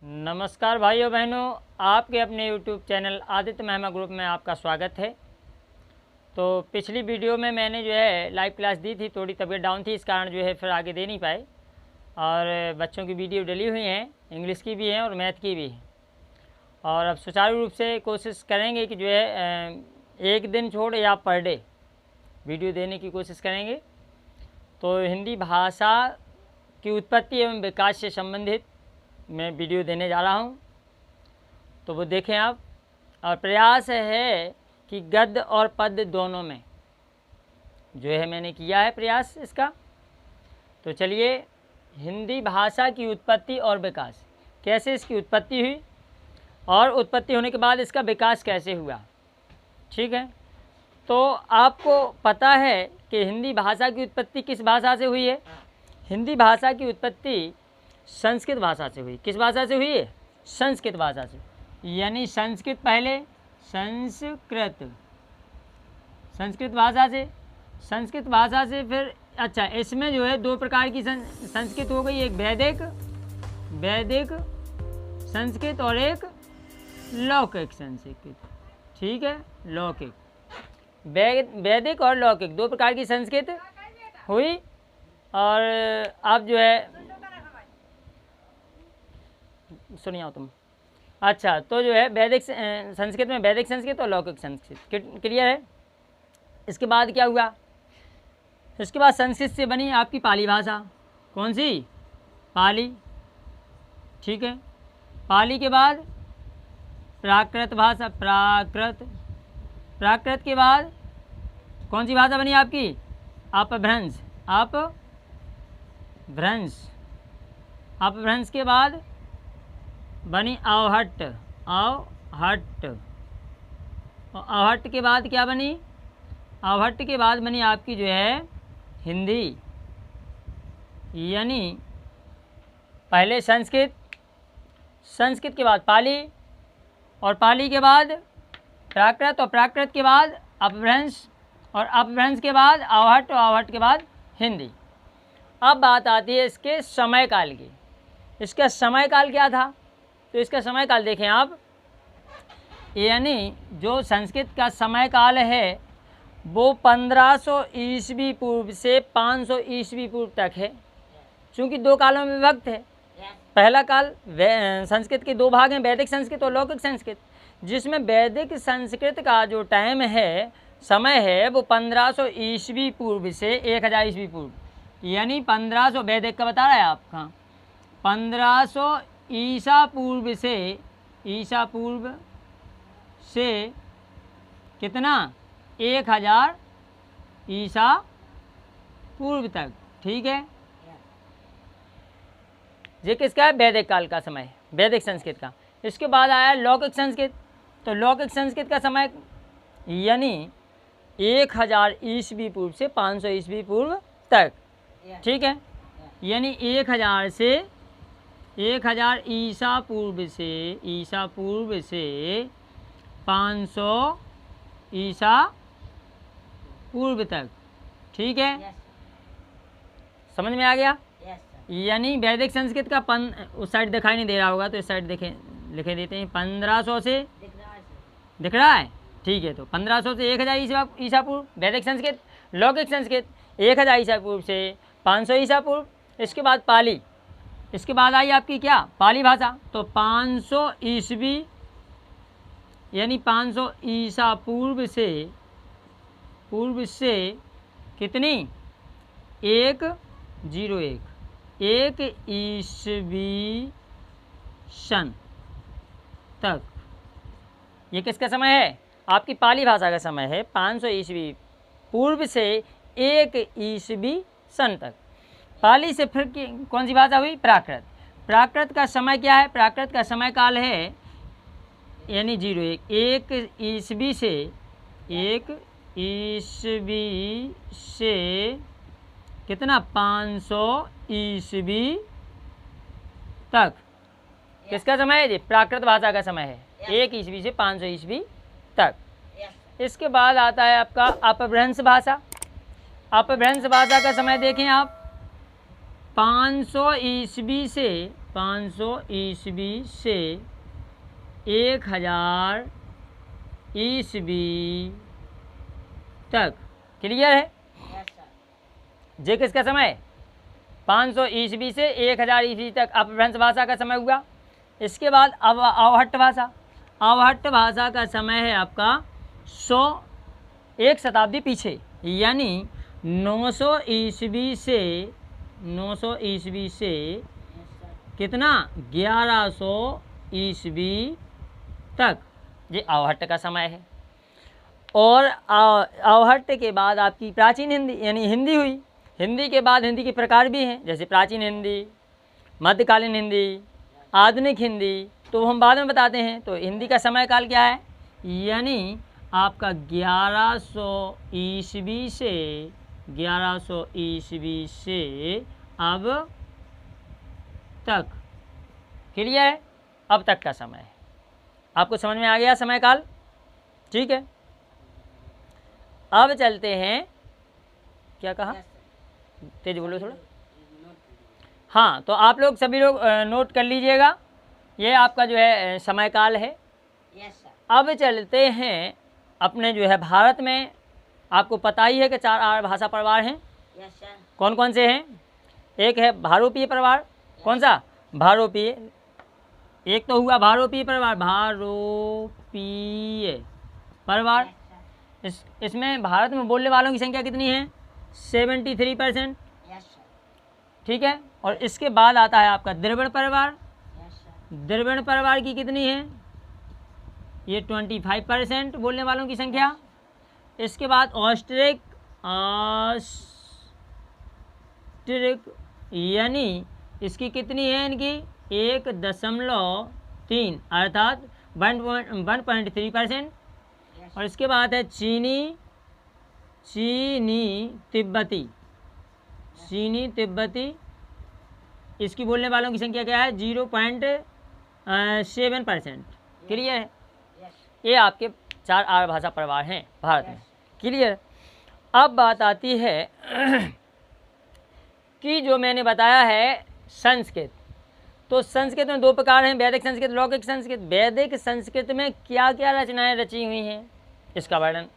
नमस्कार भाइयों बहनों, आपके अपने YouTube चैनल आदित्य महिमा ग्रुप में आपका स्वागत है। तो पिछली वीडियो में मैंने जो है लाइव क्लास दी थी, थोड़ी तबीयत डाउन थी, इस कारण जो है फिर आगे दे नहीं पाए। और बच्चों की वीडियो डली हुई हैं, इंग्लिश की भी हैं और मैथ की भी है। और अब सुचारू रूप से कोशिश करेंगे कि जो है एक दिन छोड़ या पर डे वीडियो देने की कोशिश करेंगे। तो हिंदी भाषा की उत्पत्ति एवं विकास से संबंधित मैं वीडियो देने जा रहा हूँ, तो वो देखें आप। और प्रयास है कि गद्य और पद्य दोनों में जो है मैंने किया है प्रयास इसका। तो चलिए, हिंदी भाषा की उत्पत्ति और विकास, कैसे इसकी उत्पत्ति हुई और उत्पत्ति होने के बाद इसका विकास कैसे हुआ, ठीक है। तो आपको पता है कि हिंदी भाषा की उत्पत्ति किस भाषा से हुई है? हिंदी भाषा की उत्पत्ति संस्कृत भाषा से हुई। किस भाषा से हुई है? संस्कृत भाषा से। यानी संस्कृत पहले, संस्कृत भाषा से फिर अच्छा, इसमें जो है दो प्रकार की संस्कृत हो गई, एक वैदिक संस्कृत और एक लौकिक संस्कृत, ठीक है। लौकिक, वैदिक और लौकिक दो प्रकार की संस्कृत हुई। और आप जो है सुनिए आओ तुम। अच्छा, तो जो है वैदिक संस्कृत में वैदिक संस्कृत और लौकिक संस्कृत, क्लियर है। इसके बाद क्या हुआ? इसके बाद संस्कृत से बनी आपकी पाली भाषा। कौन सी? पाली, ठीक है। पाली के बाद प्राकृत भाषा, प्राकृत के बाद कौन सी भाषा बनी आपकी? अपभ्रंश। अपभ्रंश के बाद बनी अवहट्ट। और अवहट्ट के बाद क्या बनी? अवहट्ट के बाद बनी आपकी जो है हिंदी। यानी पहले संस्कृत के बाद पाली, और पाली के बाद प्राकृत, और प्राकृत के बाद अपभ्रंश, और अपभ्रंश के बाद अवहट्ट, और अवहट्ट के बाद हिंदी। अब बात आती है इसके समयकाल की। इसका समयकाल क्या था? तो इसका समयकाल देखें आप। यानी जो संस्कृत का समयकाल है वो 1500 ईस्वी पूर्व से 500 ईस्वी पूर्व तक है। चूँकि दो कालों में विभक्त है। पहला काल संस्कृत के दो भाग हैं, वैदिक संस्कृत और लौकिक संस्कृत, जिसमें वैदिक संस्कृत का जो टाइम है, समय है, वो 1500 ईस्वी पूर्व से 1000 ईस्वी पूर्व। यानी 1500 वैदिक का बता रहा है आपका, 1500 ईसा पूर्व से कितना? 1000 ईसा पूर्व तक, ठीक है। ये किसका है? वैदिक काल का समय, वैदिक संस्कृत का। इसके बाद आया लौकिक संस्कृत। तो लौकिक संस्कृत का समय यानी 1000 ईस्वी पूर्व से 500 ईस्वी पूर्व तक, ठीक है। यानी 1000 ईसा पूर्व से 500 ईसा पूर्व तक, ठीक है। समझ में आ गया? यानी वैदिक संस्कृत का उस साइड दिखाई नहीं दे रहा होगा, तो इस साइड लिखे देते हैं। 1500 से दिख रहा है, ठीक है। तो 1500 से 1000 ईसा पूर्व वैदिक संस्कृत। लौकिक संस्कृत 1000 ईसा पूर्व से 500 ईसा पूर्व। इसके बाद पाली, इसके बाद आई आपकी क्या? पाली भाषा। तो 500 ईस्वी यानी 500 ईसा पूर्व से कितनी? 101 ईस्वी सन तक। ये किसका समय है? आपकी पाली भाषा का समय है। 500 ईस्वी पूर्व से 1 ईस्वी सन तक। पाली से फिर कौन सी भाषा हुई? प्राकृत। प्राकृत का समय क्या है? प्राकृत का समय काल है यानी 1 ईस्वी से कितना? 500 ईस्वी तक। किसका समय है? जी, प्राकृत भाषा का समय है। 1 ईस्वी से 500 ईस्वी तक। इसके बाद आता है आपका अपभ्रंश भाषा। अपभ्रंश भाषा का समय देखें आप, 500 ईस्वी से 500 ईस्वी से 1000 ईस्वी तक। क्लियर है? ये किसका समय है? 500 ईस्वी से 1000 ईस्वी तक अपभ्रंश भाषा का समय हुआ। इसके बाद अब अवहट्ट भाषा। अवहट्ट भाषा का समय है आपका 100 शताब्दी पीछे, यानी 900 ईस्वी से कितना 1100 ईस्वी तक, ये अवहट्ट का समय है। और अवहट्ट के बाद आपकी प्राचीन हिंदी यानी हिंदी हुई। हिंदी के बाद हिंदी के प्रकार भी हैं, जैसे प्राचीन हिंदी, मध्यकालीन हिंदी, आधुनिक हिंदी, तो हम बाद में बताते हैं। तो हिंदी का समय काल क्या है? यानी आपका 1100 ईस्वी से अब तक। क्लियर है? अब तक का समय है। आपको समझ में आ गया समय काल? ठीक है। अब चलते हैं, क्या कहा? तेज बोलो थोड़ा। हाँ, तो आप लोग सभी लोग नोट कर लीजिएगा, ये आपका जो है समय काल है। अब चलते हैं अपने जो है भारत में। आपको पता ही है कि 4 आर्य भाषा परिवार हैं। कौन कौन से हैं? एक है भारोपीय परिवार। कौन सा? भारोपीय। एक तो हुआ भारोपीय परिवार, भारोपीय परिवार। इसमें भारत में बोलने वालों की संख्या कितनी है? 73%। ठीक है। और इसके बाद आता है आपका द्रविड़ परिवार। द्रविड़ परिवार की कितनी है? ये 25% बोलने वालों की संख्या। इसके बाद ऑस्ट्रिक यानी इसकी कितनी है? इनकी 1.3 अर्थात 1.3%। और इसके बाद है चीनी तिब्बती। इसकी बोलने वालों की संख्या क्या है? 0.7%। क्लियर है? ये आपके 4 आर्य भाषा परिवार हैं भारत में। क्लियर? अब बात आती है कि जो मैंने बताया है संस्कृत। तो संस्कृत में 2 प्रकार हैं, वैदिक संस्कृत, लौकिक संस्कृत। वैदिक संस्कृत में क्या क्या रचनाएं रची हुई हैं, इसका वर्णन।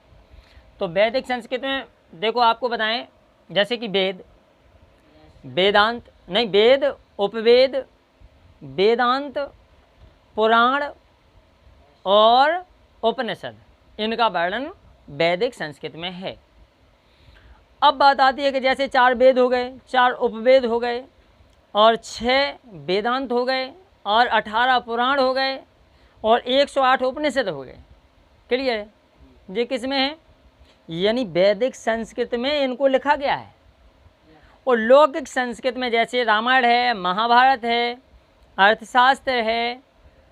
तो वैदिक संस्कृत में देखो, आपको बताएं, जैसे कि वेद, उपवेद, वेदांत, पुराण और उपनिषद, इनका वर्णन वैदिक संस्कृत में है। अब बात आती है कि जैसे 4 वेद हो गए, 4 उपवेद हो गए, और 6 वेदांत हो गए, और 18 पुराण हो गए, और 108 उपनिषद हो गए। क्लियर है? ये किस में है? यानी वैदिक संस्कृत में इनको लिखा गया है। और लौकिक संस्कृत में जैसे रामायण है, महाभारत है, अर्थशास्त्र है,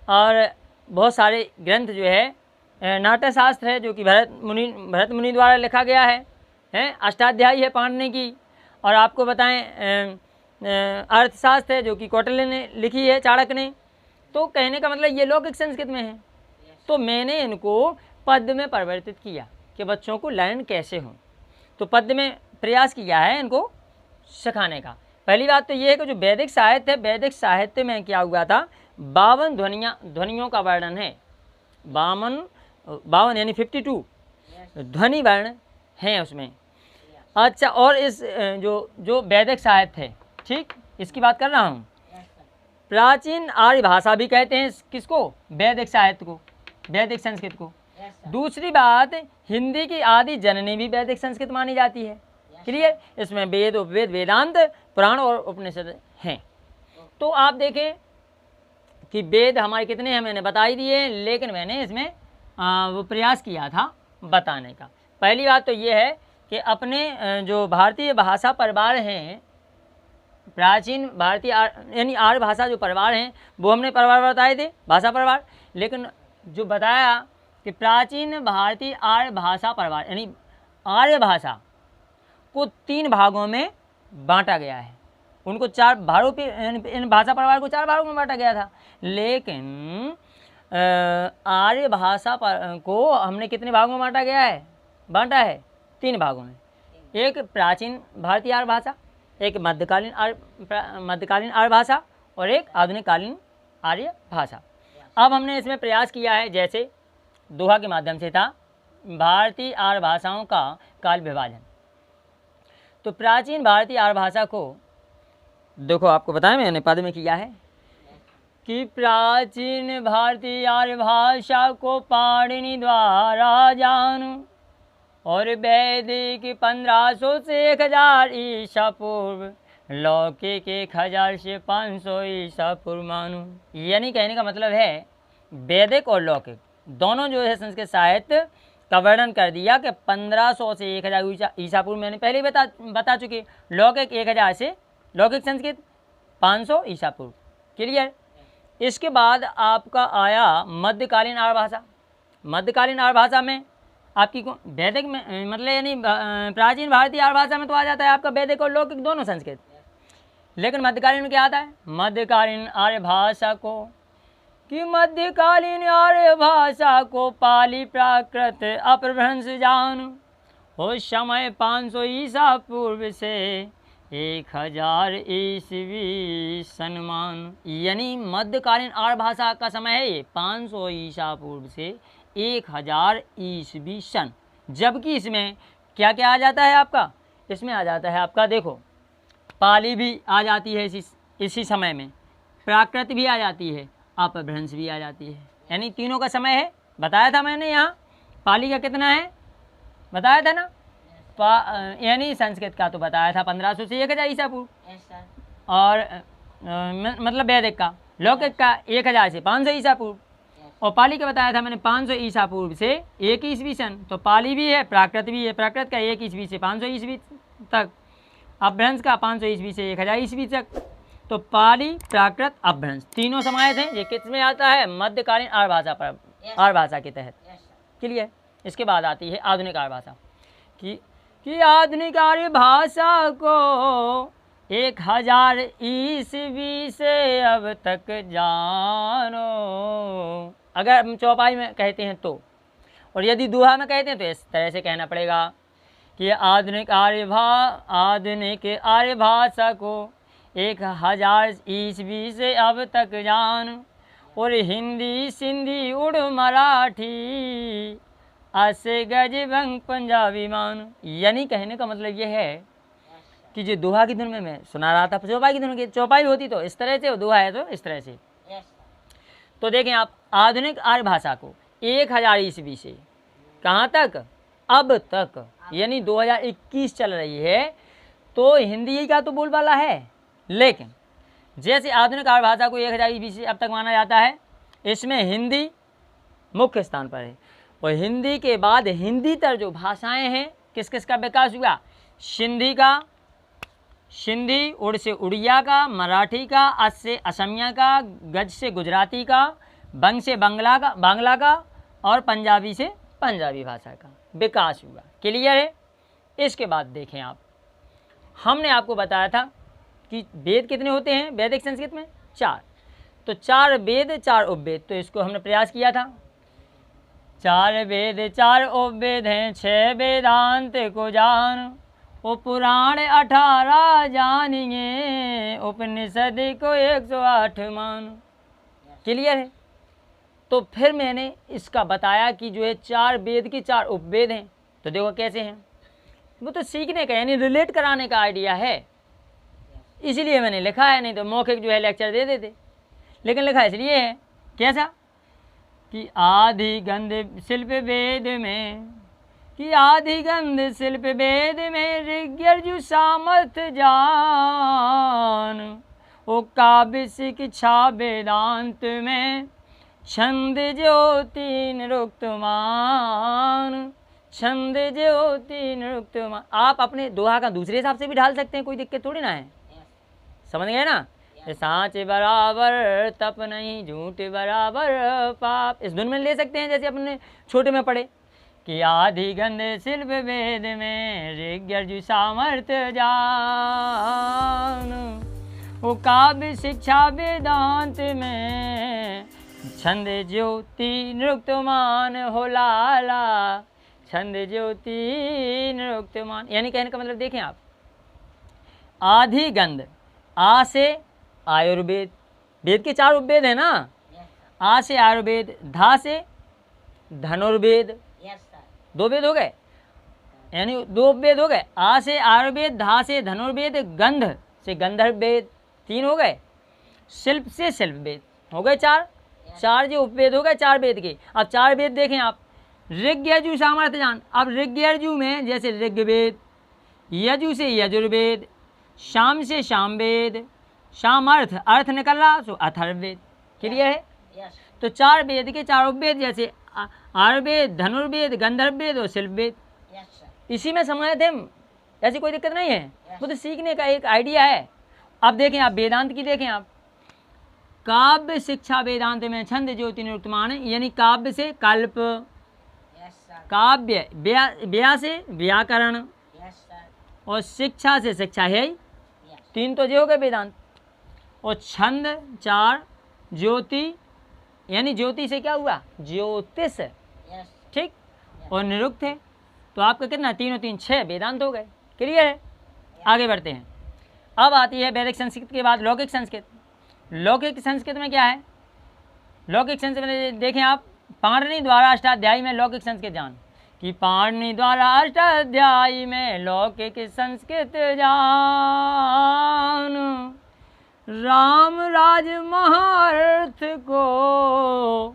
और बहुत सारे ग्रंथ जो है, नाट्यशास्त्र है जो कि भरत मुनि द्वारा लिखा गया है। अष्टाध्यायी है पाणिनि की। और आपको बताएं अर्थशास्त्र है जो कि कौटिल्य ने लिखी है, चाणक्य ने। तो कहने का मतलब ये लौकिक संस्कृत में है। तो मैंने इनको पद्य में परिवर्तित किया कि बच्चों को लर्न कैसे हो। तो पद्य में प्रयास किया है इनको सिखाने का। पहली बात तो ये है कि जो वैदिक साहित्य है, वैदिक साहित्य में क्या हुआ था, 52 ध्वनियों का वर्णन है। 52 यानी 52 ध्वनि वर्ण हैं उसमें। अच्छा, और इस जो वैदिक साहित्य है, ठीक, इसकी बात कर रहा हूँ। प्राचीन आर्य भाषा भी कहते हैं किसको? वैदिक साहित्य को, वैदिक संस्कृत को। दूसरी बात, हिंदी की आदि जननी भी वैदिक संस्कृत मानी जाती है। क्लियर? इसमें वेद, उपवेद, वेदांत, पुराण और उपनिषद हैं। तो आप देखें कि वेद हमारे कितने हैं, मैंने बता ही दिए, लेकिन मैंने इसमें वो प्रयास किया था बताने का। पहली बात तो ये है कि अपने जो भारतीय भाषा परिवार हैं, प्राचीन भारतीय यानी आर्य भाषा जो परिवार हैं, वो हमने परिवार बताए थे, भाषा परिवार। लेकिन जो बताया कि प्राचीन भारतीय आर्य भाषा परिवार यानी आर्य भाषा को 3 भागों में बांटा गया है। उनको 4 भागों पे, इन भाषा परिवार को 4 भागों में बांटा गया था। लेकिन आर्य भाषा को हमने कितने भागों में बांटा है? 3 भागों में। एक प्राचीन भारतीय आर्य भाषा, एक मध्यकालीन आर्य भाषा, और एक आधुनिक कालीन आर्य भाषा। अब हमने इसमें प्रयास किया है, जैसे दोहा के माध्यम से था, भारतीय आर्य भाषाओं का काल विभाजन। तो प्राचीन भारतीय आर्य भाषा को देखो, आपको बताया मैंने पद में किया है कि प्राचीन भारतीय आर्य भाषा को पाणिनि द्वारा जानो और वैदिक 1500 से 1000 ईसा पूर्व, लौकिक 1000 से 500 ईसा पूर्व मानो। यानी कहने का मतलब है वैदिक और लौकिक दोनों जो है संस्कृत साहित्य का वर्णन कर दिया कि 1500 से 1000 ईसा पूर्व, मैंने पहले ही बता चुके। लौकिक 1000 से, लौकिक संस्कृत 500 ईसा पूर्व। क्लियर। इसके बाद आपका आया मध्यकालीन आर्य भाषा। मध्यकालीन आर्य भाषा में आपकी वैदिक में मतलब यानी प्राचीन भारतीय आर्य भाषा में तो आ जाता है आपका वैदिक और लौकिक दोनों संस्कृत, लेकिन मध्यकालीन में क्या आता है? मध्यकालीन आर्य भाषा को कि मध्यकालीन आर्य भाषा को पाली प्राकृत अपभ्रंश जानो हो समय 500 ईसा पूर्व से 1000 ईस्वी सन्मान। यानी मध्यकालीन आर्य भाषा का समय है ये 500 ईसा पूर्व से 1000 ईस्वी सन। जबकि इसमें क्या क्या आ जाता है आपका? इसमें आ जाता है आपका, देखो पाली भी आ जाती है इसी समय में, प्राकृत भी आ जाती है, अपभ्रंश भी आ जाती है। यानी तीनों का समय है। बताया था मैंने यहाँ पाली का कितना है, बताया था ना। यानी संस्कृत का तो बताया था 1500 से 1000 ईसा पूर्व, और मतलब वैदिक का, लौकिक का 1000 से 500 ईसा पूर्व, और पाली का बताया था मैंने 500 ईसा पूर्व से 1 ईस्वी सन। तो पाली भी है, प्राकृत भी है। प्राकृत का 1 ईस्वी से 500 ईस्वी तक, अपभ्रंश का 500 ईस्वी से 1000 ईस्वी तक। तो पाली, प्राकृत, अपभ्रंश तीनों समाहित हैं। ये किस में आता है? मध्यकालीन आर्य भाषा पर, आर्य भाषा के तहत। क्लियर। इसके बाद आती है आधुनिक आर्य भाषा कि आधुनिक आर्य भाषा को 1000 ईस्वी से अब तक जानो। अगर हम चौपाई में कहते हैं तो, और यदि दोहा में कहते हैं तो इस तरह से कहना पड़ेगा कि आधुनिक आर्य भाषा को 1000 ईस्वी से अब तक जान, और हिंदी, सिंधी, उर्दू, मराठी, असे गज बंग पंजाबी मान। यानी कहने का मतलब ये है कि जो दोहा की धुन में मैं सुना रहा था, चौपाई की धुन की, चौपाई होती तो इस तरह से, दोहा है तो इस तरह से। तो देखें आप, आधुनिक आर्य भाषा को 1000 ईस्वी से कहाँ तक? अब तक, यानी 2021 चल रही है, तो हिंदी का तो बोलबाला है, लेकिन जैसे आधुनिक आर्य भाषा को 1000 ईस्वी से अब तक माना जाता है, इसमें हिंदी मुख्य स्थान पर है। और हिंदी के बाद हिंदीतर जो भाषाएं हैं, किस किस का विकास हुआ? सिंधी का, सिंधी, उड़ से उड़िया का, मराठी का, अस से असमिया का, गज से गुजराती का, बंग से बांग्ला का, और पंजाबी से पंजाबी भाषा का विकास हुआ। क्लियर है। इसके बाद देखें आप, हमने आपको बताया था कि वेद कितने होते हैं वैदिक संस्कृत में? 4। तो 4 वेद 4 उपवेद, तो इसको हमने प्रयास किया था। 4 वेद 4 उपवेद हैं, 6 वेदांत को जान, वो पुराण 18 जानिए, उपनिषद को 108 मान। क्लियर है। तो फिर मैंने इसका बताया कि जो है 4 वेद की 4 उपवेद हैं। तो देखो कैसे हैं, वो तो सीखने का यानी रिलेट कराने का आइडिया है, इसलिए मैंने लिखा है, नहीं तो मौखिक जो है लेक्चर दे देते। लेकिन लिखा इसलिए है, कैसा कि आदि गंध शिल्प वेद में, कि आदि गंध शिल्प वेद में ऋग्यजु सामर्थ जान, ओ काव्य शिक्षा वेदांत में छंद ज्योति निरुक्त मान, छंद ज्योति निरुक्त मान। आप अपने दोहा का दूसरे हिसाब से भी ढाल सकते हैं, कोई दिक्कत थोड़ी ना है। समझ गए ना? सांच बराबर तप नहीं, झूठ बराबर पाप, इस धुन में ले सकते हैं, जैसे अपने छोटे में पढ़े कि आदि गंध शिल्प वेद में ऋग्यजु सामर्थ्य जान, वो काव्य शिक्षा वेदांत में छंद ज्योति निरुक्त मान हो लाला, छंद ज्योति निरुक्त मान। यानी कहने का मतलब देखें आप, आदि गंध, आ से आयुर्वेद, वेद के 4 उपवेद है ना, आ से आयुर्वेद, धा से धनुर्वेद, 2 वेद हो गए, यानी 2 उपवेद हो गए। आ से आयुर्वेद, धा से धनुर्वेद, गंध से गंधर्व वेद 3 हो गए, शिल्प से शिल्प वेद हो गए 4 जो उपवेद हो गए 4 वेद के। अब 4 वेद देखें आप, ऋग यजु सामर्थ्य जान। अब ऋग यजु में जैसे ऋग्वेद, यजु से यजुर्वेद, शाम से सामवेद, सामर्थ अर्थ निकल रहा तो अथर्ववेद। क्लियर है? तो 4 वेद के 4 उपवेद जैसे आयुर्वेद, धनुर्वेद, गंधर्ववेद और शिल्पवेद। इसी में समाहित है, ऐसी कोई दिक्कत नहीं है, वो तो सीखने का एक आइडिया है। अब देखें आप वेदांत की देखें आप, काव्य शिक्षा वेदांत में छंद ज्योति निरुक्तमान, यानी काव्य से कल्प, काव्य व्या से व्याकरण और शिक्षा से शिक्षा है 3 तो जो हो गए वेदांत। और छंद 4, ज्योति यानी ज्योति से क्या हुआ ज्योतिष, ठीक, और निरुक्त है तो आपका कितना 3 और 3 6 वेदांत हो गए। क्लियर है? आगे बढ़ते हैं। अब आती है वैदिक संस्कृत के बाद लौकिक संस्कृत। लौकिक संस्कृत में क्या है? लौकिक संस्कृत में देखें आप, पाणिनि द्वारा अष्टाध्यायी में लौकिक संस्कृत जान, कि पाणिनि द्वारा अष्टाध्यायी में लौकिक संस्कृत जान, राम राज महार्थ को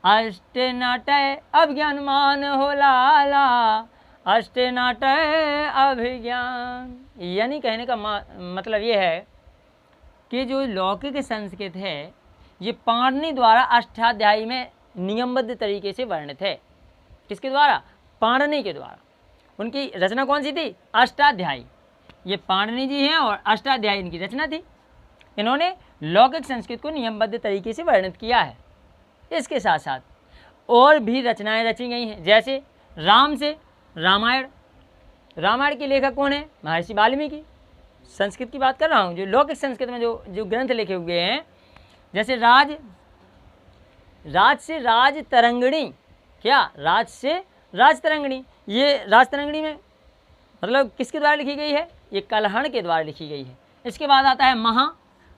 अष्ट नटय अभिज्ञान हो लाला, अष्ट नटय अभिज्ञान। यानी कहने का मतलब ये है कि जो लौकिक संस्कृत है ये पाणिनि द्वारा अष्टाध्यायी में नियमबद्ध तरीके से वर्णित है। किसके द्वारा? पाणिनि के द्वारा। उनकी रचना कौन सी थी? अष्टाध्यायी। ये पाणिनि जी हैं और अष्टाध्यायी इनकी रचना थी। इन्होंने लौकिक संस्कृत को नियमबद्ध तरीके से वर्णित किया है। इसके साथ साथ और भी रचनाएं रची गई हैं, जैसे राम से रामायण। रामायण के लेखक कौन है? महर्षि वाल्मीकि। संस्कृत की बात कर रहा हूँ, जो लौकिक संस्कृत में जो ग्रंथ लिखे हुए हैं, जैसे राज से राज तरंगिणी। क्या? राज से राज तरंगिणी। ये राज तरंगिणी में मतलब किसके द्वारा लिखी गई है? ये कलहण के द्वारा लिखी गई है। इसके बाद आता है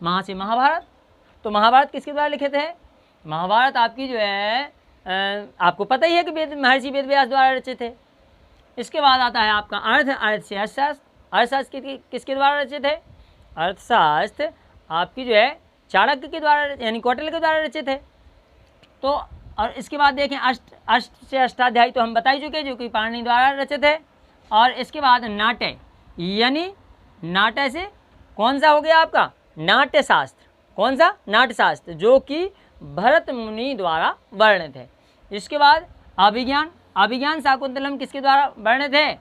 महा से महाभारत। तो महाभारत किसके द्वारा लिखित है? महाभारत आपकी जो है आपको पता ही है कि महर्षि वेद व्यास द्वारा रचित है। इसके बाद आता है आपका अर्थ से अर्थशास्त्र। अर्थशास्त्र किसके द्वारा रचित है? अर्थशास्त्र आपकी जो है चाणक्य के द्वारा यानी कौटिल्य के द्वारा रचित है। तो और इसके बाद देखें अष्ट से अष्टाध्यायी तो हम बता ही चुके, जो कि पाणिनि द्वारा रचित है। और इसके बाद नाट्य, यानी नाट्य से कौन सा हो गया आपका? नाट्यशास्त्र। कौन सा? नाट्यशास्त्र, जो कि भरत मुनि द्वारा वर्णित है। इसके बाद अभिज्ञान शाकुंतलम किसके द्वारा वर्णित है?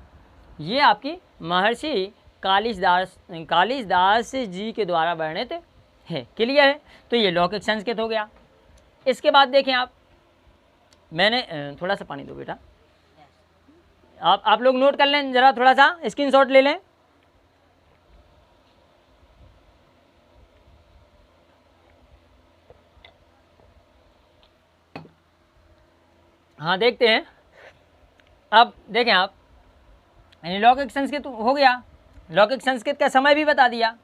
ये आपकी महर्षि कालिदास जी के द्वारा वर्णित है। क्लियर है? तो ये लौकिक संस्कृत हो गया। इसके बाद देखें मैंने थोड़ा सा पानी दो बेटा, आप लोग नोट कर लें, जरा थोड़ा सा स्क्रीनशॉट ले लें। हाँ देखते हैं। अब देखें आप, यानी लौकिक संस्कृत हो गया, लौकिक संस्कृत का समय भी बता दिया।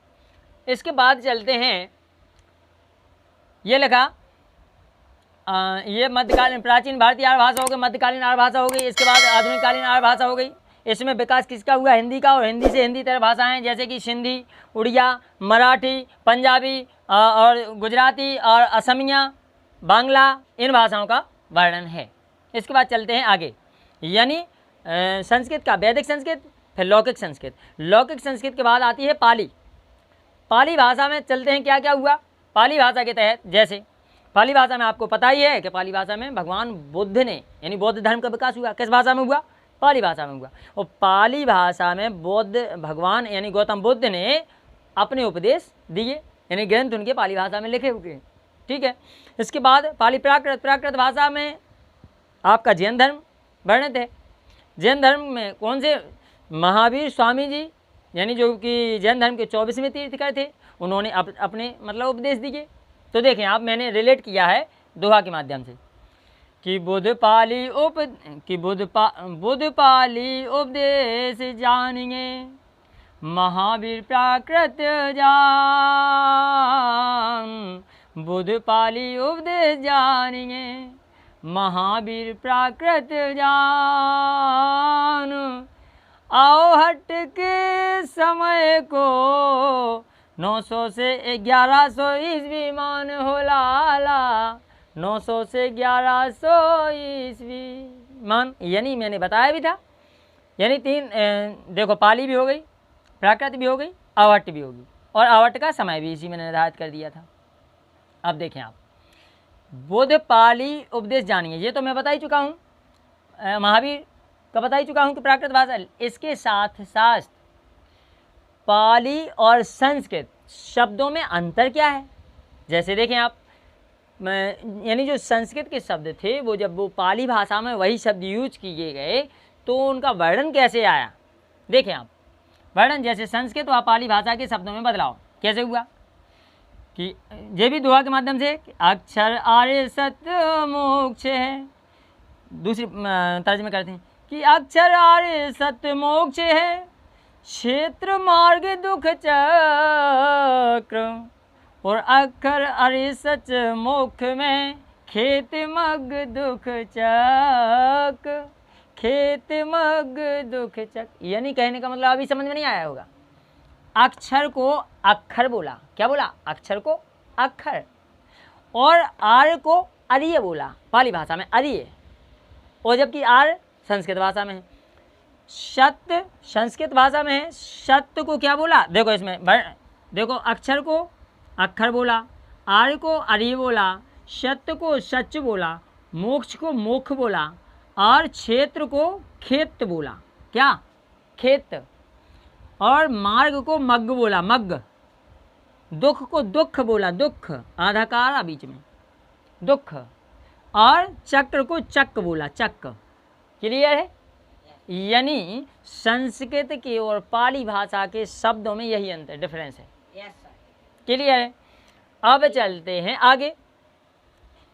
इसके बाद चलते हैं, ये लिखा ये मध्यकालीन प्राचीन भारतीय आर्य भाषा हो गई, मध्यकालीन आर्य भाषा हो गई। इसके बाद आधुनिककालीन आर्य भाषा हो गई। इसमें विकास किसका हुआ? हिंदी का। और हिंदी से हिंदी तरह भाषाएं जैसे कि सिंधी, उड़िया, मराठी, पंजाबी और गुजराती और असमिया, बांग्ला, इन भाषाओं का वर्णन है। इसके बाद चलते हैं आगे, यानी संस्कृत का वैदिक संस्कृत, फिर लौकिक संस्कृत। लौकिक संस्कृत के बाद आती है पाली। पाली भाषा में चलते हैं, क्या क्या हुआ पाली भाषा के तहत। जैसे पाली भाषा में आपको पता ही है कि पाली भाषा में भगवान बुद्ध ने यानी बौद्ध धर्म का विकास हुआ। किस भाषा में हुआ? पाली भाषा में हुआ। और पाली भाषा में भगवान यानी गौतम बुद्ध ने अपने उपदेश दिए, यानी ग्रंथ उनके पाली भाषा में लिखे हुए। ठीक है। इसके बाद पाली प्राकृत भाषा में आपका जैन धर्म वर्णित है। जैन धर्म में कौन से? महावीर स्वामी जी, यानी जो कि जैन धर्म के 24वें तीर्थकर थे, उन्होंने अपने मतलब उपदेश दिए। तो देखें आप, मैंने रिलेट किया है दोहा के माध्यम से कि बुद्ध पाली उपदेश जानिए, महावीर प्राकृत जान, बुध पाली उपदेश जानिए, महावीर प्राकृत जान। आओ हट के समय को 900 से 1100 ईस्वी मान हो लाला, 900 से 1100 ईस्वी मान। यानी मैंने बताया भी था, यानी तीन देखो, पाली भी हो गई, प्राकृत भी हो गई, आवट भी होगी, और आवट का समय भी इसी में निर्धारित कर दिया था। अब देखें आप, बुध पाली उपदेश जानिए, ये तो मैं बता ही चुका हूँ, महावीर का बता ही चुका हूँ कि प्राकृत भाषा। इसके साथ साथ पाली और संस्कृत शब्दों में अंतर क्या है, जैसे देखें आप, यानी जो संस्कृत के शब्द थे वो जब वो पाली भाषा में वही शब्द यूज किए गए तो उनका वर्णन कैसे आया। देखें आप, वर्णन जैसे संस्कृत व पाली भाषा के शब्दों में बदलाव कैसे हुआ कि ये भी दोहा के माध्यम से, अक्षर आर्य सत्य मोक्ष है। दूसरी तर्जुमे करते हैं कि अक्षर आर्य सत्य मोक्ष है, क्षेत्र मार्ग दुख चक्र, और अक्षर आर्य सच मोक्ष में, खेत मग दुख चक, खेत मग दुख चक। यानी कहने का मतलब अभी समझ में नहीं आया होगा। अक्षर को अक्षर बोला, क्या बोला, अक्षर को अक्षर, और आर्य को अर्य बोला पाली भाषा में, अर्य, और जबकि आर्य संस्कृत भाषा में है। सत्य संस्कृत भाषा में है, सत्य को क्या बोला, देखो इसमें देखो, अक्षर को अक्षर बोला, आर्य को अर्य बोला, सत्य को सच बोला, मोक्ष को मोक्ष बोला, और क्षेत्र को खेत बोला, क्या, खेत, और मार्ग को मग बोला, मग, दुख को दुख बोला, दुख, आधा कारा बीच में, दुख, और चक्र को चक बोला, चक। क्लियर है। यानी संस्कृत के और पाली भाषा के शब्दों में यही अंतर, डिफरेंस है। क्लियर है। अब चलते हैं आगे,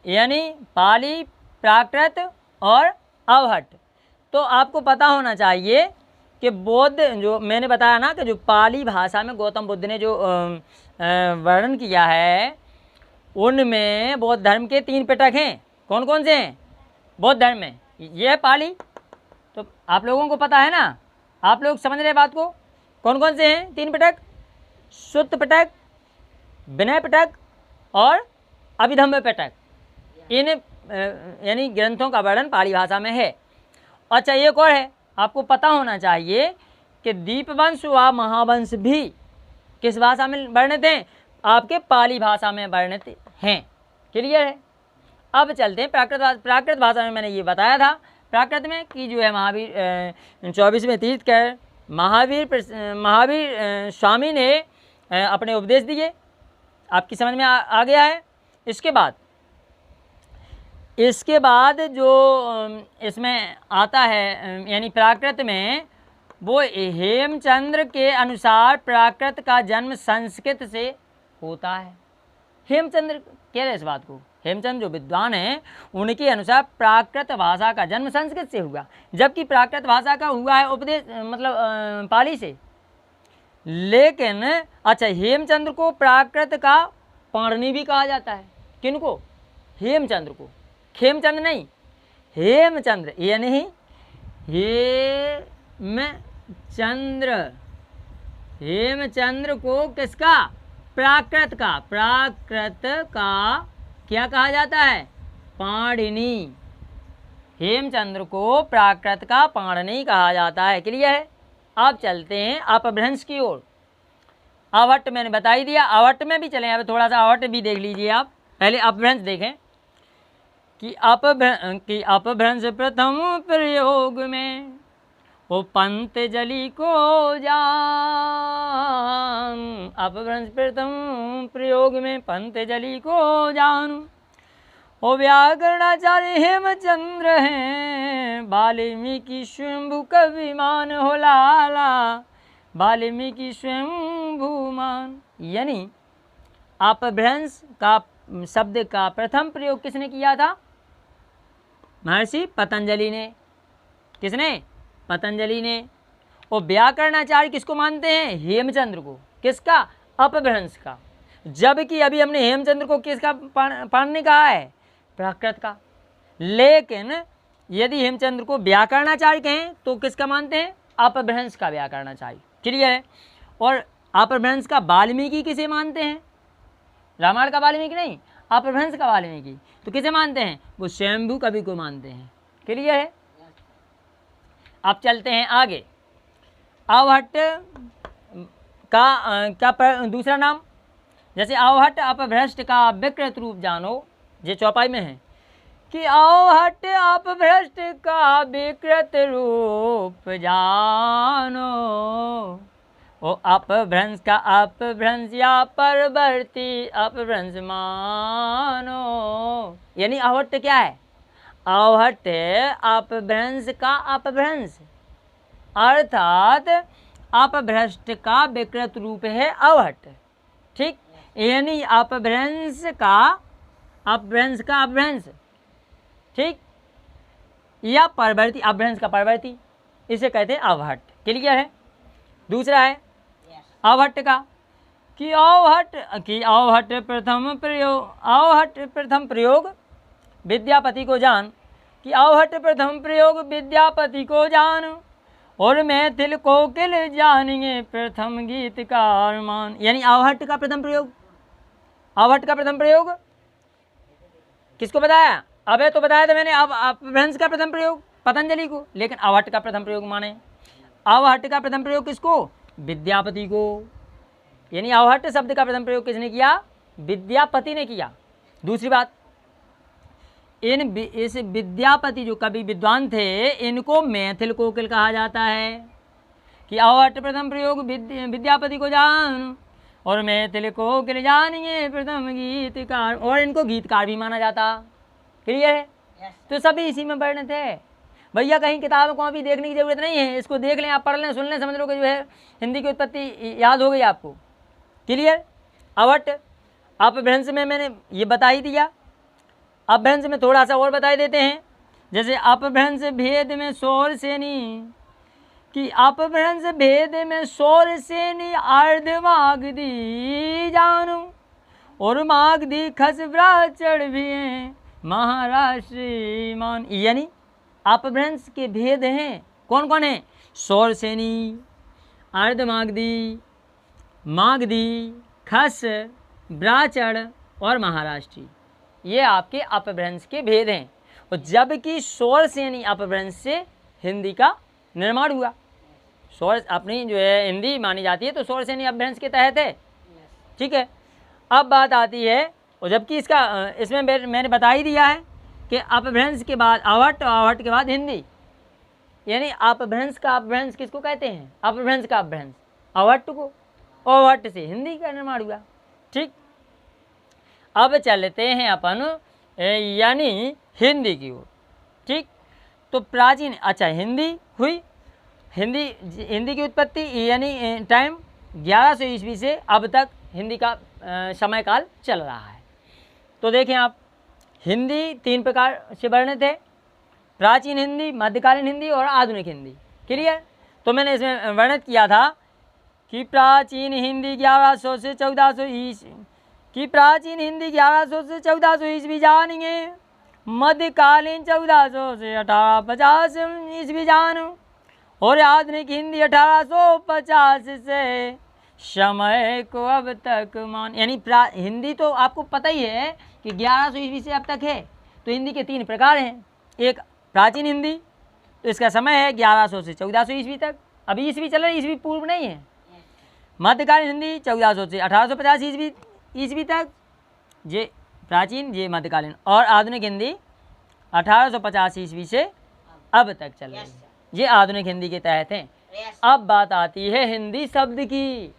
यानी पाली, प्राकृत और अवहट। तो आपको पता होना चाहिए कि बौद्ध, जो मैंने बताया ना कि जो पाली भाषा में गौतम बुद्ध ने जो वर्णन किया है, उनमें बौद्ध धर्म के 3 पिटक हैं। कौन कौन से हैं बौद्ध धर्म में? ये है पाली, तो आप लोगों को पता है ना, आप लोग समझ रहे बात को। कौन कौन से हैं 3 पिटक? सुत्त पिटक, विनय पिटक और अभिधम्म पिटक। इन यानी ग्रंथों का वर्णन पाली भाषा में है। अच्छा, एक और है, आपको पता होना चाहिए कि दीपवंश व महावंश भी किस भाषा में वर्णित हैं? आपके पाली भाषा में वर्णित हैं। क्लियर है। अब चलते हैं प्राकृत भाषा में। मैंने ये बताया था प्राकृत में कि जो है महावीर 24वें तीर्थंकर महावीर स्वामी ने अपने उपदेश दिए। आपकी समझ में आ गया है। इसके बाद जो इसमें आता है यानी प्राकृत में, वो हेमचंद्र के अनुसार प्राकृत का जन्म संस्कृत से होता है। हेमचंद्र कह रहे इस बात को, हेमचंद्र जो विद्वान हैं उनके अनुसार प्राकृत भाषा का जन्म संस्कृत से हुआ, जबकि प्राकृत भाषा का हुआ है उपदेश मतलब पाली से। लेकिन अच्छा, हेमचंद्र को प्राकृत का पाणिनि भी कहा जाता है। किनको? हेमचंद्र को, खेमचंद्र नहीं, हेमचंद्र यानी हेमचंद्र को किसका? प्राकृत का क्या कहा जाता है? पाणिनि। हेमचंद्र को प्राकृत का पाणिनि कहा जाता है। क्लियर है। अब चलते हैं अपभ्रंश की ओर। अवट मैंने बता ही दिया, अवट में भी चलें। अब थोड़ा सा अवट भी देख लीजिए आप। पहले अपभ्रंश देखें कि अपभ्रंश प्रथम प्रयोग में वो पंतजलि को जान। अपभ्रंश प्रथम प्रयोग में पंतजलि को जान। ओ व्याकरणाचार्य हेमचंद्र हैं, वाल्मीकि स्वयंभू कविमान हो लाला, वाल्मीकि स्वयंभूमान। यानी अपभ्रंश का शब्द का प्रथम प्रयोग किसने किया था? महर्षि पतंजलि ने। किसने? पतंजलि ने। और व्याकरणाचार्य किसको मानते हैं? हेमचंद्र को। किसका? अपभ्रंश का। जबकि अभी हमने हेमचंद्र को किसका पढ़ने कहा है? प्राकृत का। लेकिन यदि हेमचंद्र को व्याकरणाचार्य कहें तो किसका मानते हैं? अपभ्रंश का व्याकरणाचार्य। क्लियर है? और अपभ्रंश का वाल्मीकि किसे मानते हैं? रामायण का वाल्मीकि नहीं, अपभ्रंश का वाल्मीकि। तो किसे मानते हैं? वो स्वयंभू कवि को मानते हैं। क्लियर है? अब चलते हैं आगे। अवहट्ट का दूसरा नाम, जैसे अवहट्ट अपभ्रष्ट का विकृत रूप जानो, ये चौपाई में है कि अवहट्ट अपभ्रष्ट का विकृत रूप जानो, ओ अपभ्रंश का अपभ्रंश या परवर्ती अपभ्रंश मानो। यानी अवहट्ट क्या है? अवहट्ट अपभ्रंश का अपभ्रंश, अर्थात अपभ्रष्ट का विकृत रूप है अवहट्ट। ठीक, यानी अपभ्रंश का अपभ्रंश, ठीक, या परवर्ती अपभ्रंश का परवर्ती, इसे कहते हैं अवहट्ट। क्लियर है? दूसरा है अवहट्ट का कि अवहट्ट प्रथम प्रयोग विद्यापति को जान, कि अवहट्ट प्रथम प्रयोग विद्यापति को जान, और मैथिल कोकिल जानिए प्रथम गीतकार मान। यानी अवहट्ट का प्रथम प्रयोग, अवहट्ट का प्रथम प्रयोग किसको बताया? अबे तो बताया था मैंने। अब अपभ्रंश का प्रथम प्रयोग पतंजलि को, लेकिन अवहट्ट का प्रथम प्रयोग माने। अवहट्ट का प्रथम प्रयोग किसको? विद्यापति को। यानी अवहट्ट शब्द का प्रथम प्रयोग किसने किया? विद्यापति ने किया। दूसरी बात, इस विद्यापति जो कवि विद्वान थे, इनको मैथिल कोकिल कहा जाता है। कि अवहट्ट प्रथम प्रयोग विद्यापति को जान, और मैथिल कोकिल जानिए प्रथम गीतकार, और इनको गीतकार भी माना जाता। क्लियर है? तो सभी इसी में वर्णित है भैया। कहीं किताब कॉपी देखने की जरूरत नहीं है, इसको देख लें, आप पढ़ लें, सुन लें, समझ लो कि जो है हिंदी की उत्पत्ति याद हो गई आपको। क्लियर? अवहट्ट अपभ्रंश में मैंने ये बता ही दिया। अपभ्रंश में थोड़ा सा और बता देते हैं। जैसे अपभ्रंश भेद में शौर सेनी, कि अपभ्रंश भेद में शौर सेनी अर्ध मागधी जानू, और मागधी खसब्रा चढ़ भी महाराष्ट्री मान। यानी अपभ्रंश के भेद हैं, कौन कौन है? शौर सेनी, अर्ध मागधी, मागधी, खस, ब्राचड़ और महाराष्ट्री। ये आपके अपभ्रंश के भेद हैं। और जबकि शौर सेनी अपभ्रंश से हिंदी का निर्माण हुआ। शौर अपनी जो है हिंदी मानी जाती है, तो शौर सेनी अपभ्रंश के तहत है। ठीक है? अब बात आती है, और जबकि इसमें मैंने बता ही दिया है कि अपभ्रंश के बाद अवहट्ट, अवहट्ट के बाद हिंदी। यानी अपभ्रंश का अपभ्रंश किसको कहते हैं? अपभ्रंश का अपभ्रंश अवहट्ट को, और अवहट्ट से हिंदी का निर्माण हुआ। ठीक, अब चलते हैं अपन यानी हिंदी की ओर। ठीक, तो प्राचीन, अच्छा हिंदी हुई, हिंदी की उत्पत्ति यानी टाइम 1100 ईस्वी से अब तक हिंदी का समय काल चल रहा है। तो देखें आप, हिंदी 3 प्रकार से वर्णित है: प्राचीन हिंदी, मध्यकालीन हिंदी और आधुनिक हिंदी। क्लियर? तो मैंने इसमें वर्णित किया था कि प्राचीन हिंदी 1100 से 1400 ईस्वी, कि प्राचीन हिंदी 1100 से 1400 ईस्वी जानेंगे, मध्यकालीन 1400 से 1850 ईस्वी जानो, और आधुनिक हिंदी 1850 से समय को अब तक मान। यानी हिंदी तो आपको पता ही है कि 1100 ईस्वी से अब तक है। तो हिंदी के 3 प्रकार हैं। एक प्राचीन हिंदी, तो इसका समय है 1100 से 1400 ईस्वी तक। अभी ईस्वी चल रहा है, ईस्वी पूर्व नहीं है। मध्यकालीन हिंदी 1400 से 1850 ईस्वी तक, ये प्राचीन, ये मध्यकालीन। और आधुनिक हिंदी 1850 ईस्वी से अब तक चल रही है। ये आधुनिक हिंदी के तहत हैं। अब बात आती है हिंदी शब्द की।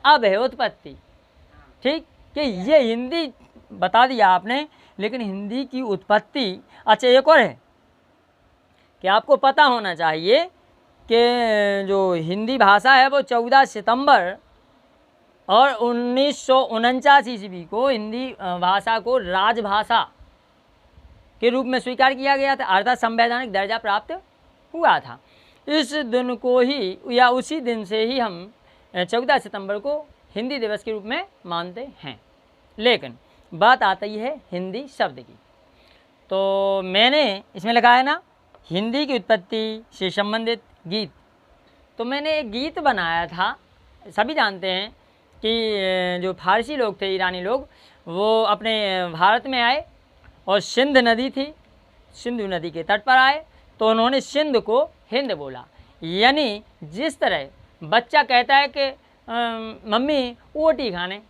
अब है उत्पत्ति। ठीक, कि ये हिंदी बता दिया आपने, लेकिन हिंदी की उत्पत्ति, अच्छा एक और है कि आपको पता होना चाहिए कि जो हिंदी भाषा है वो 14 सितंबर और 1949 ईस्वी को हिंदी भाषा को राजभाषा के रूप में स्वीकार किया गया था, अर्थात संवैधानिक दर्जा प्राप्त हुआ था। इस दिन को ही या उसी दिन से ही हम 14 सितंबर को हिंदी दिवस के रूप में मानते हैं। लेकिन बात आती है हिंदी शब्द की, तो मैंने इसमें लिखा है ना हिंदी की उत्पत्ति से संबंधित गीत। तो मैंने एक गीत बनाया था। सभी जानते हैं कि जो फारसी लोग थे, ईरानी लोग, वो अपने भारत में आए और सिंध नदी थी, सिंधु नदी के तट पर आए, तो उन्होंने सिंध को हिंद बोला। यानी जिस तरह बच्चा कहता है कि मम्मी ओटी खाने,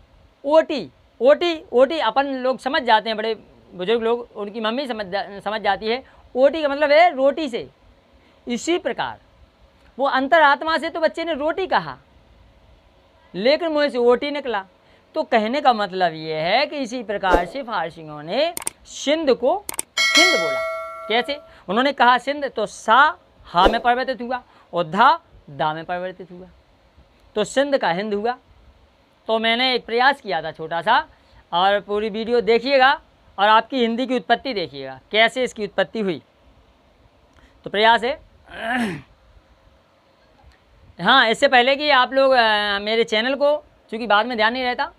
ओटी ओटी ओटी अपन लोग समझ जाते हैं, बड़े बुजुर्ग लोग, उनकी मम्मी समझ जाती है ओटी का मतलब है रोटी से। इसी प्रकार वो अंतरात्मा से तो बच्चे ने रोटी कहा, लेकिन मुँह से ओटी निकला। तो कहने का मतलब ये है कि इसी प्रकार से फारसियों ने सिंध को हिंद बोला। कैसे? उन्होंने कहा सिंध, तो सा हा में परिवर्तित हुआ और धा दा में परिवर्तित हुआ, तो सिंध का हिंद हुआ। तो मैंने एक प्रयास किया था छोटा सा, और पूरी वीडियो देखिएगा और आपकी हिंदी की उत्पत्ति देखिएगा कैसे इसकी उत्पत्ति हुई। तो प्रयास है हाँ, इससे पहले कि आप लोग मेरे चैनल को, चूँकि बाद में ध्यान नहीं रहता,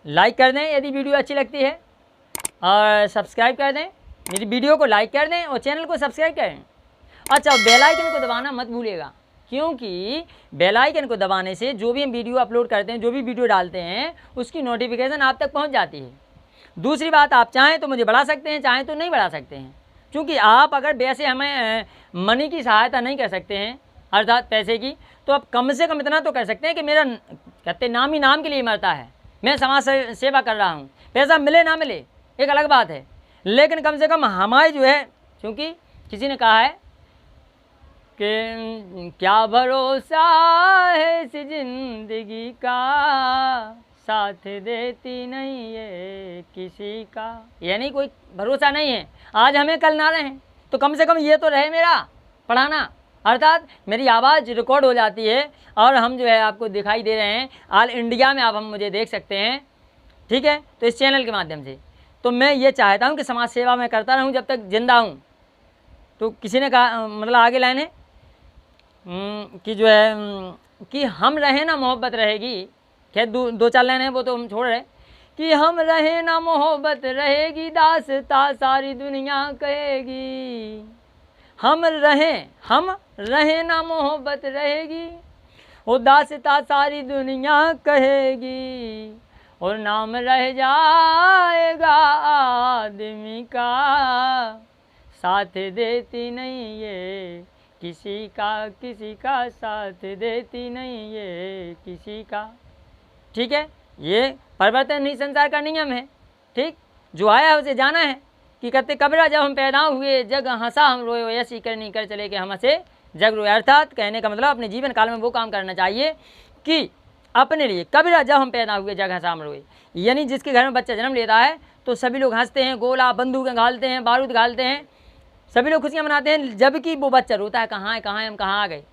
लाइक कर दें यदि वीडियो अच्छी लगती है, और सब्सक्राइब कर दें, मेरी वीडियो को लाइक कर दें और चैनल को सब्सक्राइब करें। अच्छा, बेल आइकन को दबाना मत भूलिएगा, क्योंकि बेल आइकन को दबाने से जो भी हम वीडियो अपलोड करते हैं, जो भी वीडियो डालते हैं, उसकी नोटिफिकेशन आप तक पहुंच जाती है। दूसरी बात, आप चाहें तो मुझे बढ़ा सकते हैं, चाहें तो नहीं बढ़ा सकते हैं, क्योंकि आप अगर वैसे हमें मनी की सहायता नहीं कर सकते हैं, अर्थात पैसे की, तो आप कम से कम इतना तो कर सकते हैं कि मेरा कहते नाम ही नाम के लिए मरता है, मैं समाज सेवा कर रहा हूँ। पैसा मिले ना मिले एक अलग बात है, लेकिन कम से कम हमारी जो है, क्योंकि किसी ने कहा है कि क्या भरोसा है इस जिंदगी का, साथ देती नहीं ये किसी का। यानी कोई भरोसा नहीं है, आज हमें कल ना रहें, तो कम से कम ये तो रहे मेरा पढ़ाना, अर्थात मेरी आवाज़ रिकॉर्ड हो जाती है और हम जो है आपको दिखाई दे रहे हैं, ऑल इंडिया में आप हम मुझे देख सकते हैं, ठीक है, तो इस चैनल के माध्यम से। तो मैं ये चाहता हूँ कि समाज सेवा मैं करता रहूँ जब तक जिंदा हूँ। तो किसी ने कहा, मतलब आगे लाइन है कि जो है कि हम रहें ना मोहब्बत रहेगी, खैर दो चार लाइन है वो तो हम छोड़ रहे, कि हम रहें ना मोहब्बत रहेगी, दास्तां सारी दुनिया कहेगी। हम रहें ना मोहब्बत रहेगी, वो दास्तां सारी दुनिया कहेगी, और नाम रह जाएगा आदमी का, साथ देती नहीं ये किसी का साथ देती नहीं ये किसी का। ठीक है, ये परिवर्तन ही संसार का नियम है। ठीक, जो आया है उसे जाना है। कि कहते कबीरा जब हम पैदा हुए जग हंसा हम रोए, ऐसी करनी कर चले कि हम हंसे जग रोए। अर्थात कहने का मतलब अपने जीवन काल में वो काम करना चाहिए कि अपने लिए, कबीरा जब हम पैदा हुए जग हंसा हम रोए, यानी जिसके घर में बच्चा जन्म लेता है तो सभी लोग हंसते हैं, गोला बंदूकें घालते हैं, बारूद घालते हैं, सभी लोग खुशियाँ मनाते हैं, जबकि वो बच्चा रोता है, कहाँ है हम कहाँ आ गए।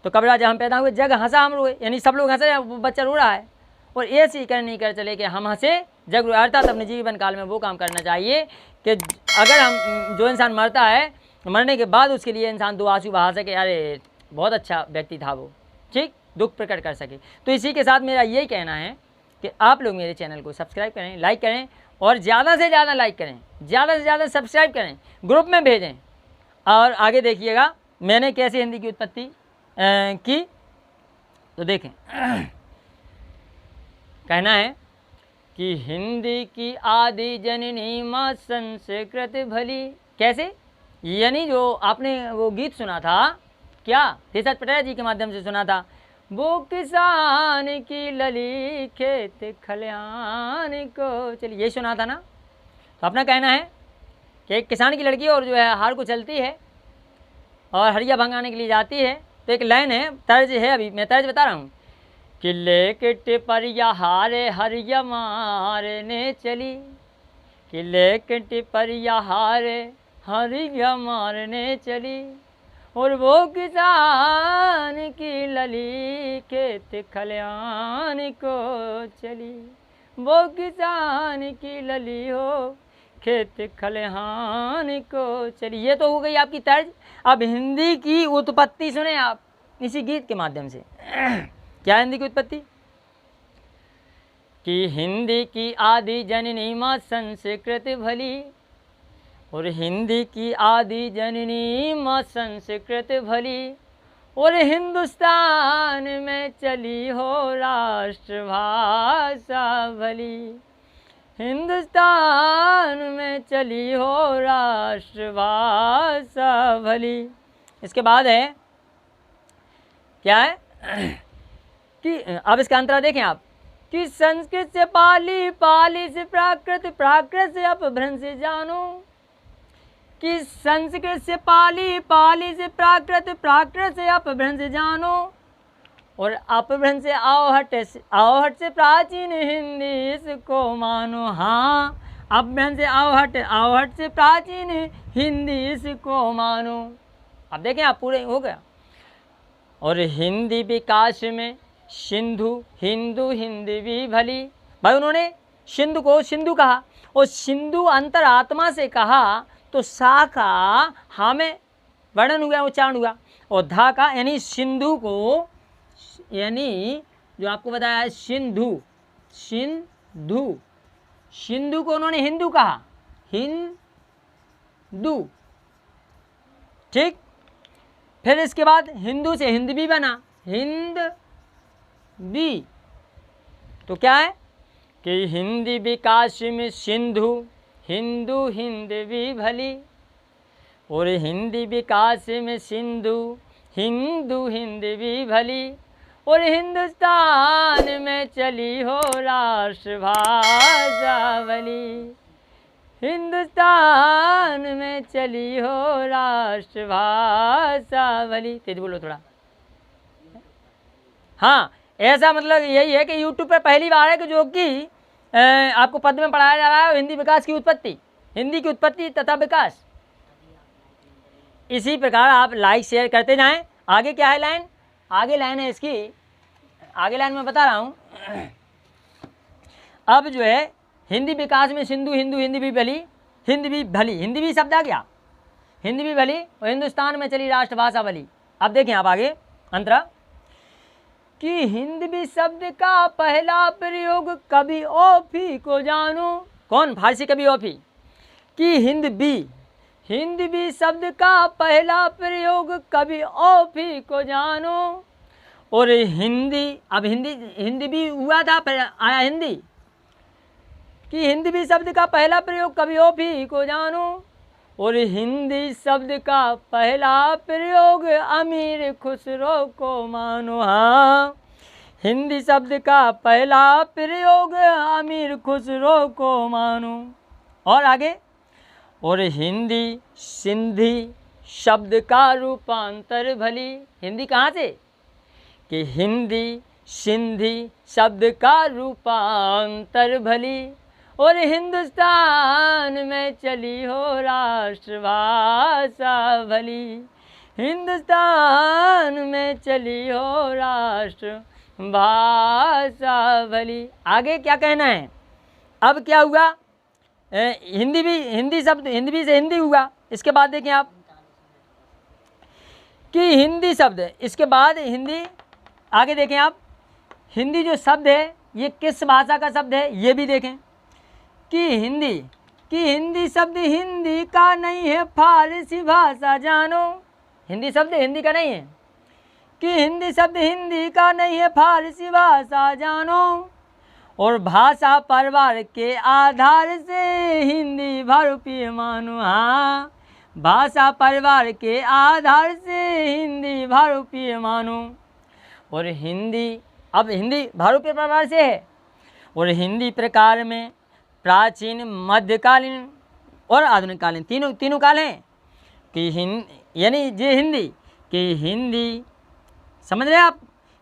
तो कबीरा जब हम पैदा हुए जग हंसा हम रोए, यानी सब लोग हंसे, वो बच्चा रो रहा है, और ऐसी करनी कर चले कि हम हंसे जग रोए। अर्थात अपने जीवन काल में वो काम करना चाहिए कि अगर हम, जो इंसान मरता है, मरने के बाद उसके लिए इंसान दो आंसू बहा सके, अरे बहुत अच्छा व्यक्ति था वो, ठीक, दुख प्रकट कर सके। तो इसी के साथ मेरा यही कहना है कि आप लोग मेरे चैनल को सब्सक्राइब करें, लाइक करें, और ज़्यादा से ज़्यादा लाइक करें, ज़्यादा से ज़्यादा सब्सक्राइब करें, ग्रुप में भेजें। और आगे देखिएगा मैंने कैसे हिंदी की उत्पत्ति की, तो देखें कहना है कि हिंदी की आदि जननी माँ संस्कृत भली। कैसे? यानी जो आपने वो गीत सुना था, क्या देशराज पटेल जी के माध्यम से सुना था, वो किसान की लली खेत खलिहान को चली, ये सुना था ना। तो अपना कहना है कि एक किसान की लड़की और जो है हार को चलती है और हरिया भंगाने के लिए जाती है। तो एक लाइन है, तर्ज है, अभी मैं तर्ज बता रहा हूँ कि लेके टिपरिया हारे हरिया मारने चली, कि लेके टिपरिया हारे हरिया मारने चली, और वो किसान की लली खेत खलिहान को चली, वो किसान की लली हो खेत खलिहान को चली। ये तो हो गई आपकी तर्ज। अब हिंदी की उत्पत्ति सुने आप इसी गीत के माध्यम से। क्या हिंदी की उत्पत्ति? कि हिंदी की आदि जननी माँ संस्कृत भली, और हिंदी की आदि जननी माँ संस्कृत भली, और हिंदुस्तान में चली हो राष्ट्रभाषा भली, हिंदुस्तान में चली हो राष्ट्रभाषा भली। इसके बाद है क्या है कि अब इसका अंतरा देखें आप, कि संस्कृत से पाली, पाली से प्राकृत, प्राकृत से अपभ्रंश जानो, कि संस्कृत से पाली, पाली से प्राकृत, प्राकृत से अपभ्रंश जानो, और अपभ्रंश से आवहट, आवहट से प्राचीन हिंदी इसको मानो। हाँ, अपभ्रंश से आवहट, आवहट से प्राचीन हिंदी इसको मानो। अब देखें आप, पूरे हो गया। और हिंदी विकास में सिंधु, हिंदू हिंदी भी भली। भाई उन्होंने सिंधु को सिंधु कहा, और सिंधु अंतरात्मा से कहा तो सा का हा में वर्णन हुआ, उच्चारण हुआ, और धा का यानी सिंधु को, यानी जो आपको बताया है सिंधु, सिंधु, सिंधु को उन्होंने हिंदू कहा, हिंदू, ठीक। फिर इसके बाद हिंदू से हिंद भी बना, हिंद भी, तो क्या है कि हिंदी विकास में सिंधु, हिंदू हिंद भी भली, और हिंदी विकास में सिंधु, हिंदू हिंद भी भली, और हिंदुस्तान में चली हो राष्ट्रभाषा भली, हिंदुस्तान में चली हो राष्ट्रभाषा भली। तेज बोलो थोड़ा। हाँ, ऐसा मतलब यही है कि यूट्यूब पे पहली बार है कि जो कि आपको पद में पढ़ाया जा रहा है हिंदी विकास की उत्पत्ति, हिंदी की उत्पत्ति तथा विकास। इसी प्रकार आप लाइक शेयर करते जाएं। आगे क्या है लाइन, आगे लाइन है इसकी, आगे लाइन में बता रहा हूँ। अब जो है हिंदी विकास में सिंधु, हिंदू हिंदी भी भली, हिंदी भी भली, हिंदी भी शब्द आ गया, हिंदी भी भली, और हिंदुस्तान में चली राष्ट्रभाषा भली। अब देखें आप आगे अंतरा, कि हिंदी शब्द का पहला प्रयोग कवि ओफी को जानो। कौन? फारसी कवि ओफी। कि हिंद भी शब्द का पहला प्रयोग कवि ओफी को जानो, और हिंदी, अब हिंदी भी हुआ था, फिर आया हिंदी, कि हिंदी भी शब्द का पहला प्रयोग कवि ओफी को जानो, और हिंदी शब्द का पहला प्रयोग अमीर खुसरो को मानो। हाँ, हिंदी शब्द का पहला प्रयोग अमीर खुसरो को मानो। और आगे, और हिंदी सिंधी शब्द का रूपांतर भली। हिंदी कहाँ से? कि हिंदी सिंधी शब्द का रूपांतर भली, और हिंदुस्तान में चली हो राष्ट्रभाषा भली, हिंदुस्तान में चली हो राष्ट्रभाषा भली। आगे क्या कहना है? अब क्या हुआ? हिंदी शब्द, हिंदी भी से हिंदी हुआ। इसके बाद देखें आप कि हिंदी शब्द, इसके बाद हिंदी, आगे देखें आप हिंदी जो शब्द है ये किस भाषा का शब्द है ये भी देखें। कि हिंदी शब्द हिंदी का नहीं है, फारसी भाषा जानो। हिंदी शब्द हिंदी का नहीं है, कि हिंदी शब्द हिंदी का नहीं है, फारसी भाषा जानो, और भाषा परिवार के आधार से हिंदी बहुरूपीय मानो। हाँ, भाषा परिवार के आधार से हिंदी बहुरूपीय मानो। और हिंदी, अब हिंदी बहुरूपीय परिवार से है, और हिंदी प्रकार में प्राचीन, मध्यकालीन और आधुनिक कालीन, तीनों काल हैं। कि यानी ये हिंदी, कि हिंदी समझ रहे आप,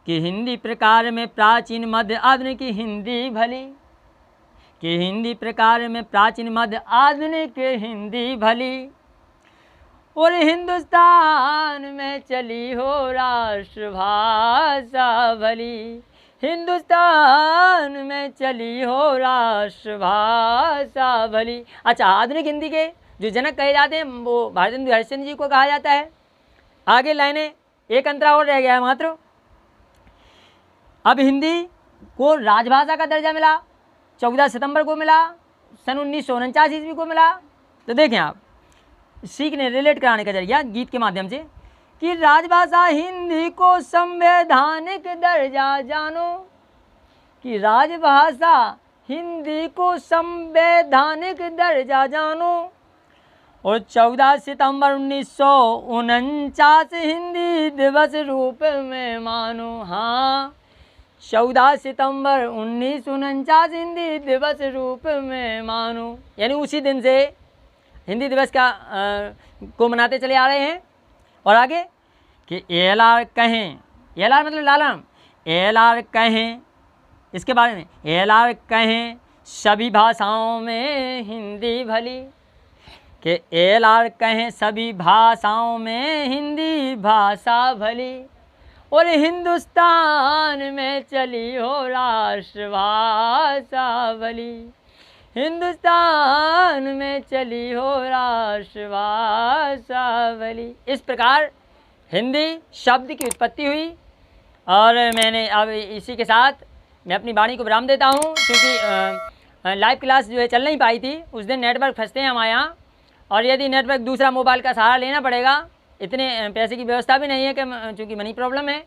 कि हिंदी प्रकार में प्राचीन, मध्य, आधुनिक हिंदी भली, कि हिंदी प्रकार में प्राचीन, मध्य, आधुनिक हिंदी भली, और हिंदुस्तान में चली हो राष्ट्रभाषा भली, हिंदुस्तान में चली हो राष्ट्रभाषा भली। अच्छा, आधुनिक हिंदी के जो जनक कहे जाते हैं वो भारतेंदु हरिश्चंद्र जी को कहा जाता है। आगे लाइनें, एक अंतरा और रह गया है मात्र। अब हिंदी को राजभाषा का दर्जा मिला, 14 सितंबर को मिला, सन 1949 ईस्वी को मिला। तो देखें आप, सीखने रिलेट कराने का जरिया गीत के माध्यम से कि राजभाषा हिंदी को संवैधानिक दर्जा जानो, कि राजभाषा हिंदी को संवैधानिक दर्जा जानो, और 14 सितंबर 1949 हिंदी दिवस रूप में मानो। हाँ, 14 सितंबर 1949 हिंदी दिवस रूप में मानो, यानी उसी दिन से हिंदी दिवस को मनाते चले आ रहे हैं। और आगे कि एलार कहें, एलार मतलब लालम, एलार कहें, इसके बारे में एलार कहें सभी भाषाओं में हिंदी भली, कि एलार कहें सभी भाषाओं में हिंदी भाषा भली, और हिंदुस्तान में चली हो राष्ट्रभाषा भली, हिंदुस्तान में चली हो राष्ट्रभाषा भली। इस प्रकार हिंदी शब्द की उत्पत्ति हुई। और मैंने अब इसी के साथ मैं अपनी वाणी को विराम देता हूँ, क्योंकि लाइव क्लास जो है चल नहीं पाई थी, उस दिन नेटवर्क फंसते हैं हमारे यहाँ, और यदि नेटवर्क दूसरा मोबाइल का सहारा लेना पड़ेगा, इतने पैसे की व्यवस्था भी नहीं है कि चूँकि मनी प्रॉब्लम है,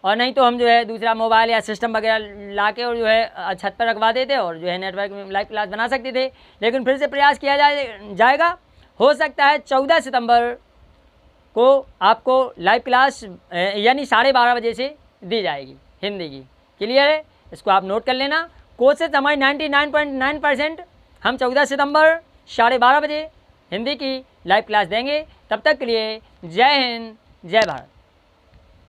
और नहीं तो हम जो है दूसरा मोबाइल या सिस्टम वगैरह ला के और जो है छत पर रखवा देते और जो है नेटवर्क में लाइव क्लास बना सकते थे। लेकिन फिर से प्रयास किया जाएगा। हो सकता है 14 सितंबर को आपको लाइव क्लास यानी 12:30 बजे से दी जाएगी हिंदी की। क्लियर है? इसको आप नोट कर लेना। कोशिश हमारी 99.9% हम 14 सितंबर 12:30 बजे हिंदी की लाइव क्लास देंगे। तब तक के लिए जय हिंद, जय भारत।